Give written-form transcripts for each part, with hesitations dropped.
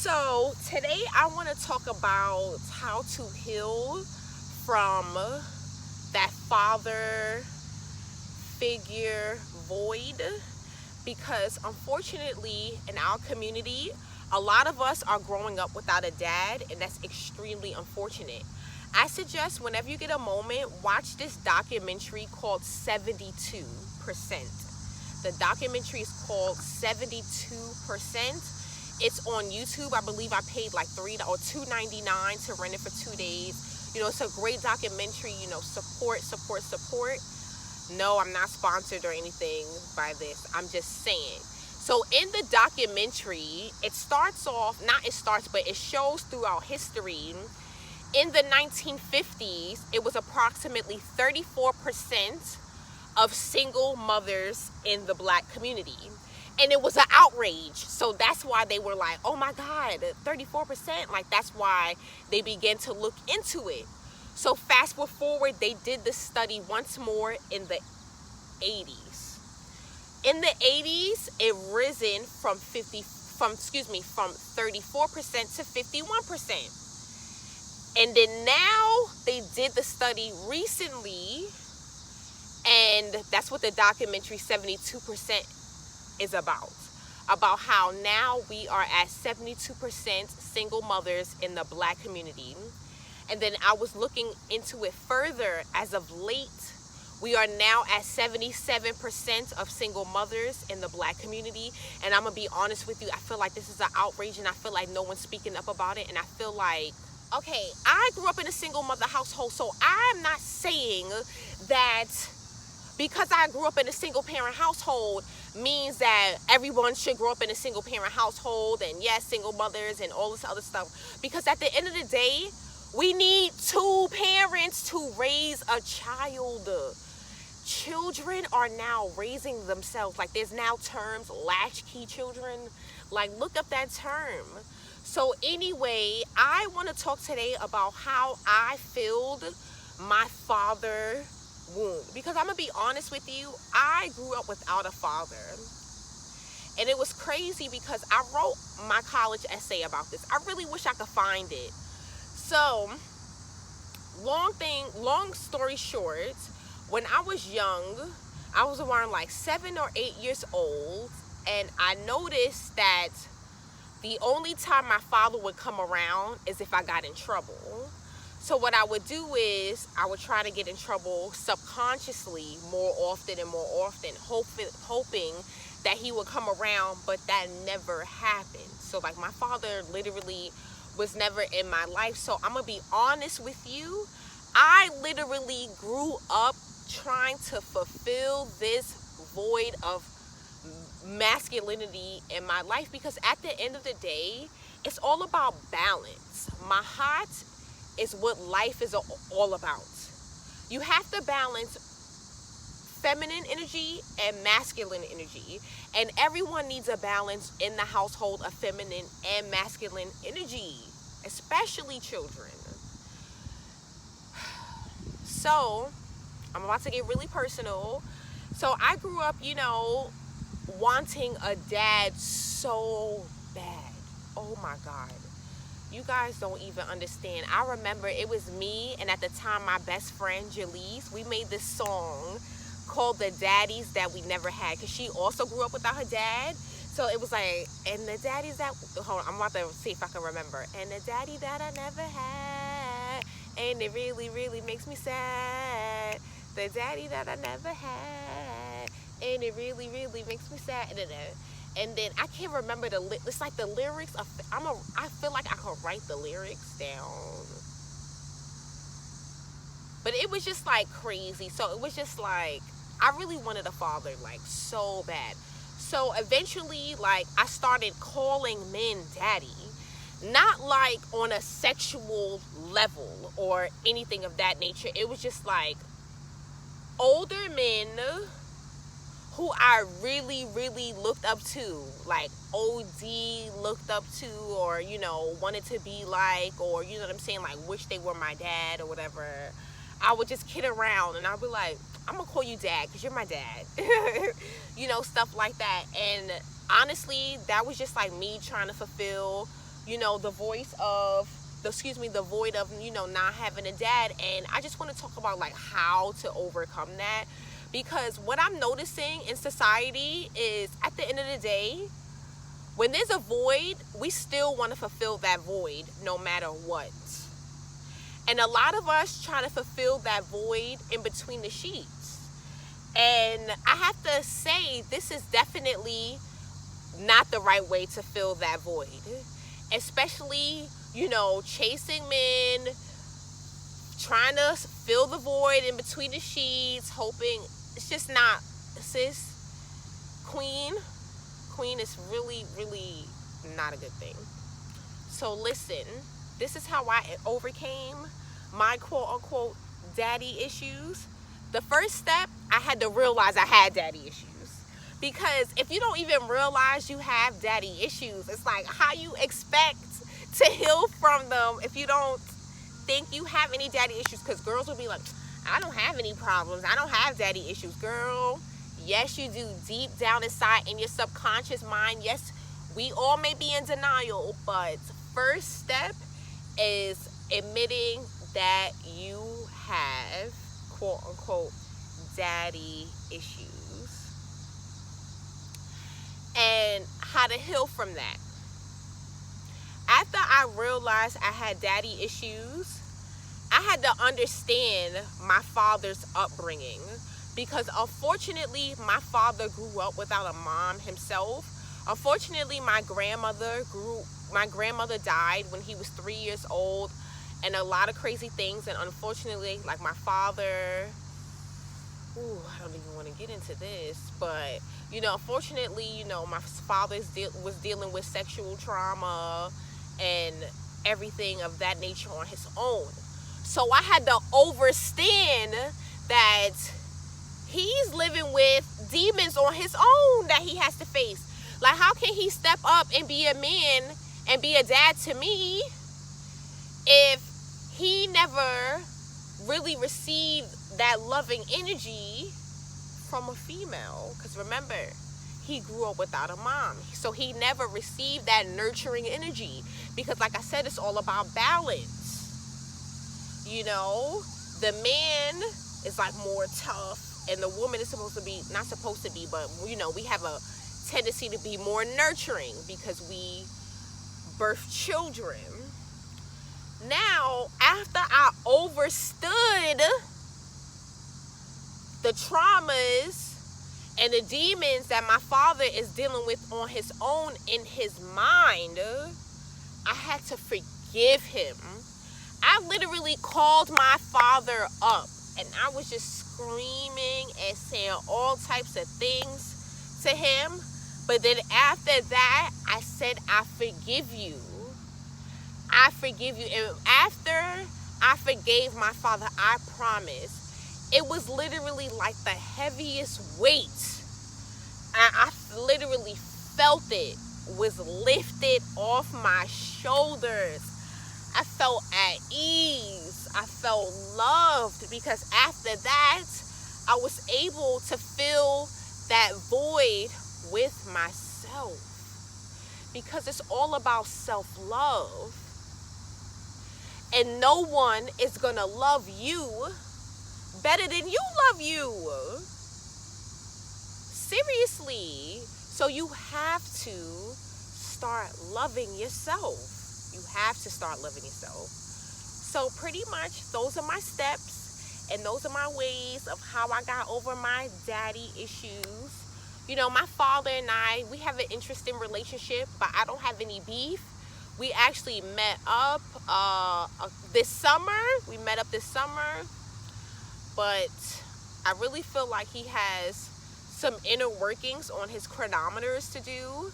So today I want to talk about how to heal from that father figure void, because unfortunately in our community a lot of us are growing up without a dad, and that's extremely unfortunate. I suggest whenever you get a moment, watch this documentary called 72%. The documentary is called 72%. It's on YouTube. I believe I paid like $2.99 to rent it for 2 days. It's a great documentary. Support. No, I'm not sponsored or anything by this. I'm just saying. So in the documentary, it shows throughout history. In the 1950s, it was approximately 34% of single mothers in the black community. And it was an outrage. So that's why they were like, oh my God, 34%. Like, that's why they began to look into it. So fast forward, they did the study once more in the 80s. In the 80s, it risen from 34% to 51%. And then now they did the study recently, and that's what the documentary 72% is about how now we are at 72% single mothers in the black community. And then I was looking into it further. As of late, we are now at 77% of single mothers in the black community. And I'm going to be honest with you, I feel like this is an outrage, and I feel like no one's speaking up about it. And I feel like, okay, I grew up in a single mother household, so I'm not saying that because I grew up in a single parent household means that everyone should grow up in a single parent household, and yes, single mothers and all this other stuff. Because at the end of the day, we need two parents to raise a child. Children are now raising themselves. Like, there's now terms, latchkey children. Like, look up that term. So anyway, I want to talk today about how I filled my father wound. Because I'm going to be honest with you, I grew up without a father. And it was crazy because I wrote my college essay about this. I really wish I could find it. So, long story short, when I was young, I was around like 7 or 8 years old, and I noticed that the only time my father would come around is if I got in trouble. So what I would do is I would try to get in trouble subconsciously more often, hoping that he would come around, but that never happened. So like, my father literally was never in my life. So I'm gonna be honest with you, I literally grew up trying to fulfill this void of masculinity in my life, because at the end of the day, it's all about balance. My heart is what life is all about. You have to balance feminine energy and masculine energy, and everyone needs a balance in the household of feminine and masculine energy, especially children. So I'm about to get really personal. So I grew up, wanting a dad so bad. Oh my God, you guys don't even understand. I remember it was me and at the time my best friend Jaleese. We made this song called The Daddies That We Never Had, because she also grew up without her dad. So it was like, and the daddies that, hold on, I'm about to see if I can remember. And the daddy that I never had, and it really, really makes me sad. The daddy that I never had, and it really, really makes me sad. And then I can't remember it's like the lyrics. I feel like I could write the lyrics down. But it was just like crazy. So it was just like, I really wanted a father, like, so bad. So eventually, like, I started calling men daddy. Not like on a sexual level or anything of that nature. It was just like older men who I really, really looked up to, like OD looked up to, or, wanted to be like, or, you know what I'm saying, like, wish they were my dad or whatever. I would just kid around and I'd be like, I'm gonna call you dad because you're my dad. Stuff like that. And honestly, that was just like me trying to fulfill the void of, not having a dad. And I just want to talk about like how to overcome that, because what I'm noticing in society is, at the end of the day, when there's a void, we still want to fulfill that void no matter what. And a lot of us try to fulfill that void in between the sheets. And I have to say, this is definitely not the right way to fill that void. Especially, chasing men, trying to fill the void in between the sheets, hoping. It's just not, sis, queen is really, really not a good thing. So listen, this is how I overcame my quote-unquote daddy issues. The first step, I had to realize I had daddy issues. Because if you don't even realize you have daddy issues, it's like, how you expect to heal from them if you don't think you have any daddy issues? Because girls will be like, I don't have any problems. I don't have daddy issues. Girl, yes, you do. Deep down inside in your subconscious mind, yes, we all may be in denial, but first step is admitting that you have, quote unquote, daddy issues. And how to heal from that. After I realized I had daddy issues, I had to understand my father's upbringing, because unfortunately my father grew up without a mom himself. Unfortunately, my grandmother died when he was 3 years old, and a lot of crazy things. And unfortunately, like my father, I don't even want to get into this, but unfortunately, my father was dealing with sexual trauma and everything of that nature on his own. So I had to understand that he's living with demons on his own that he has to face. Like, how can he step up and be a man and be a dad to me if he never really received that loving energy from a female? Because remember, he grew up without a mom, so he never received that nurturing energy. Because like I said, it's all about balance. The man is like more tough, and the woman is not supposed to be, but we have a tendency to be more nurturing because we birth children. Now, after I understood the traumas and the demons that my father is dealing with on his own in his mind, I had to forgive him. I literally called my father up, and I was just screaming and saying all types of things to him. But then after that, I said, I forgive you. I forgive you. And after I forgave my father, I promise, it was literally like the heaviest weight. I literally felt it was lifted off my shoulders. I felt at ease. I felt loved, because after that, I was able to fill that void with myself. Because it's all about self-love. And no one is going to love you better than you love you. Seriously. So you have to start loving yourself. You have to start loving yourself. So pretty much those are my steps, and those are my ways of how I got over my daddy issues. My father and I, we have an interesting relationship, but I don't have any beef. We actually met up this summer. But I really feel like he has some inner workings on his chronometers to do.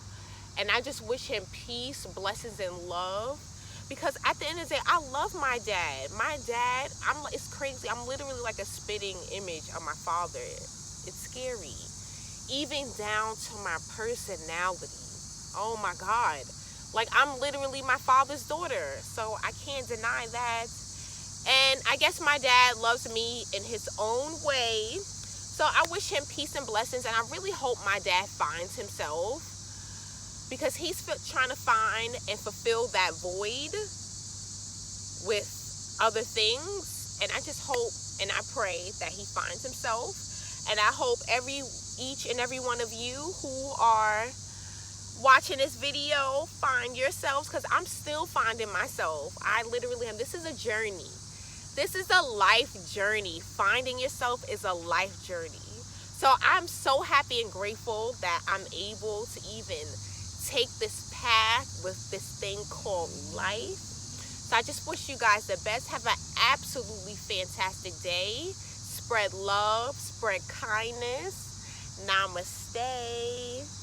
And I just wish him peace, blessings, and love. Because at the end of the day, I love my dad. My dad, it's crazy. I'm literally like a spitting image of my father. It's scary. Even down to my personality. Oh my God. Like, I'm literally my father's daughter. So I can't deny that. And I guess my dad loves me in his own way. So I wish him peace and blessings. And I really hope my dad finds himself. because he's trying to find and fulfill that void with other things. And I just hope and I pray that he finds himself. And I hope each and every one of you who are watching this video find yourselves, because I'm still finding myself. I literally am. This is a journey. This is a life journey. Finding yourself is a life journey. So I'm so happy and grateful that I'm able to even take this path with this thing called life. So I just wish you guys the best. Have an absolutely fantastic day. Spread love, spread kindness. Namaste.